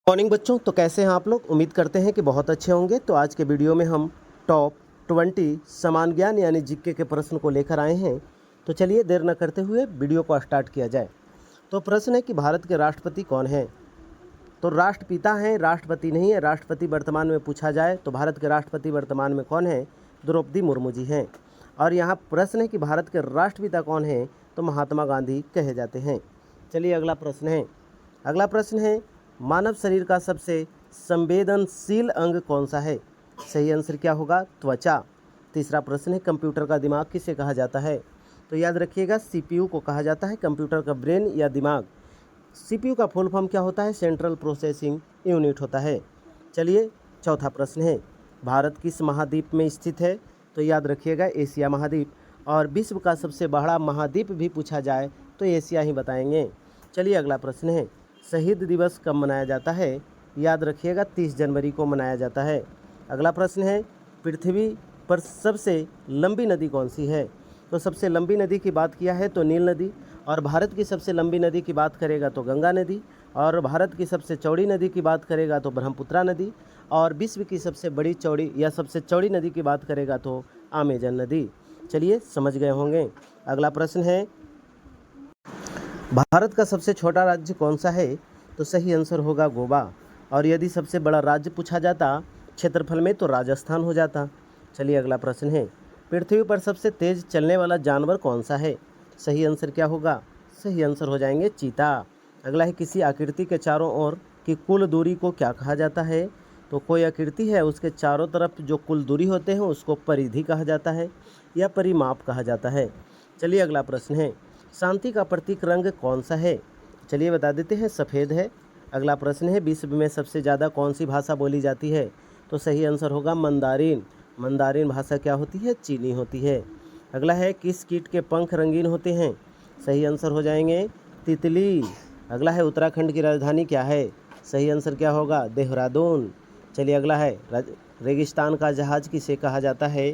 Morning बच्चों, तो कैसे हैं आप लोग। उम्मीद करते हैं कि बहुत अच्छे होंगे। तो आज के वीडियो में हम टॉप 20 समान ज्ञान यानी जीके के प्रश्न को लेकर आए हैं। तो चलिए देर न करते हुए वीडियो को स्टार्ट किया जाए। तो प्रश्न है कि भारत के राष्ट्रपति कौन हैं। तो राष्ट्रपिता हैं, राष्ट्रपति नहीं है। राष्ट्रपति वर्तमान में पूछा जाए तो भारत के राष्ट्रपति वर्तमान में कौन है, द्रौपदी मुर्मू जी हैं। और यहाँ प्रश्न है कि भारत के राष्ट्रपिता कौन हैं, तो महात्मा गांधी कहे जाते हैं। चलिए अगला प्रश्न है। अगला प्रश्न है, मानव शरीर का सबसे संवेदनशील अंग कौन सा है। सही आंसर क्या होगा, त्वचा। तीसरा प्रश्न है, कंप्यूटर का दिमाग किसे कहा जाता है। तो याद रखिएगा, सीपीयू को कहा जाता है कंप्यूटर का ब्रेन या दिमाग। सीपीयू का फुल फॉर्म क्या होता है, सेंट्रल प्रोसेसिंग यूनिट होता है। चलिए चौथा प्रश्न है, भारत किस महाद्वीप में स्थित है। तो याद रखिएगा, एशिया महाद्वीप। और विश्व का सबसे बड़ा महाद्वीप भी पूछा जाए तो एशिया ही बताएंगे। चलिए अगला प्रश्न है, शहीद दिवस कब मनाया जाता है। याद रखिएगा, 30 जनवरी को मनाया जाता है। अगला प्रश्न है, पृथ्वी पर सबसे लंबी नदी कौन सी है। तो सबसे लंबी नदी की बात किया है तो नील नदी। और भारत की सबसे लंबी नदी की बात करेगा तो गंगा नदी। और भारत की सबसे चौड़ी नदी की बात करेगा तो ब्रह्मपुत्रा नदी। और विश्व की सबसे बड़ी चौड़ी या सबसे चौड़ी नदी की बात करेगा तो अमेजन नदी। चलिए समझ गए होंगे। अगला प्रश्न है, भारत का सबसे छोटा राज्य कौन सा है। तो सही आंसर होगा गोवा। और यदि सबसे बड़ा राज्य पूछा जाता क्षेत्रफल में तो राजस्थान हो जाता। चलिए अगला प्रश्न है, पृथ्वी पर सबसे तेज चलने वाला जानवर कौन सा है। सही आंसर क्या होगा, सही आंसर हो जाएंगे चीता। अगला है, किसी आकृति के चारों ओर की कुल दूरी को क्या कहा जाता है। तो कोई आकृति है, उसके चारों तरफ जो कुल दूरी होते हैं उसको परिधि कहा जाता है या परिमाप कहा जाता है। चलिए अगला प्रश्न है, शांति का प्रतीक रंग कौन सा है। चलिए बता देते हैं, सफ़ेद है। अगला प्रश्न है, विश्व में सबसे ज़्यादा कौन सी भाषा बोली जाती है। तो सही आंसर होगा मंदारिन। मंदारिन भाषा क्या होती है, चीनी होती है। अगला है, किस कीट के पंख रंगीन होते हैं। सही आंसर हो जाएंगे तितली। अगला है, उत्तराखंड की राजधानी क्या है। सही आंसर क्या होगा, देहरादून। चलिए अगला है, रेगिस्तान का जहाज किसे कहा जाता है।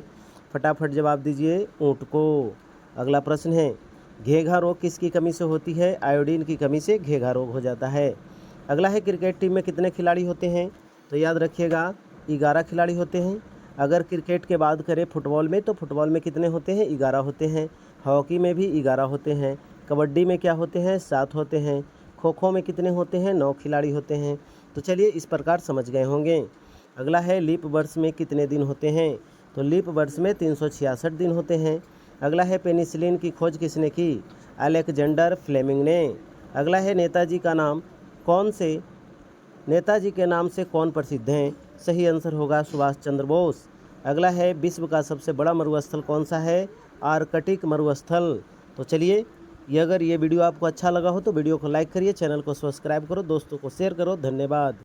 फटाफट जवाब दीजिए, ऊँट को। अगला प्रश्न है, घेघा रोग किसकी कमी से होती है। आयोडीन की कमी से घेघा रोग हो जाता है। अगला है, क्रिकेट टीम में कितने खिलाड़ी होते हैं। तो याद रखिएगा, 11 खिलाड़ी होते हैं। अगर क्रिकेट के बाद करें फुटबॉल में तो फुटबॉल में कितने होते हैं, 11 होते हैं। हॉकी में भी 11 होते हैं। कबड्डी में क्या होते हैं, 7 होते हैं। खो खो में कितने होते हैं, 9 खिलाड़ी होते हैं। तो चलिए इस प्रकार समझ गए होंगे। अगला है, लीप वर्ष में कितने दिन होते हैं। तो लीप वर्ष में 366 दिन होते हैं। अगला है, पेनिसिलिन की खोज किसने की। अलेक्जेंडर फ्लेमिंग ने। अगला है, नेताजी का नाम कौन से नेताजी के नाम से कौन प्रसिद्ध हैं। सही आंसर होगा सुभाष चंद्र बोस। अगला है, विश्व का सबसे बड़ा मरुस्थल कौन सा है। आर्कटिक मरुस्थल। तो चलिए, अगर ये वीडियो आपको अच्छा लगा हो तो वीडियो को लाइक करिए, चैनल को सब्सक्राइब करो, दोस्तों को शेयर करो। धन्यवाद।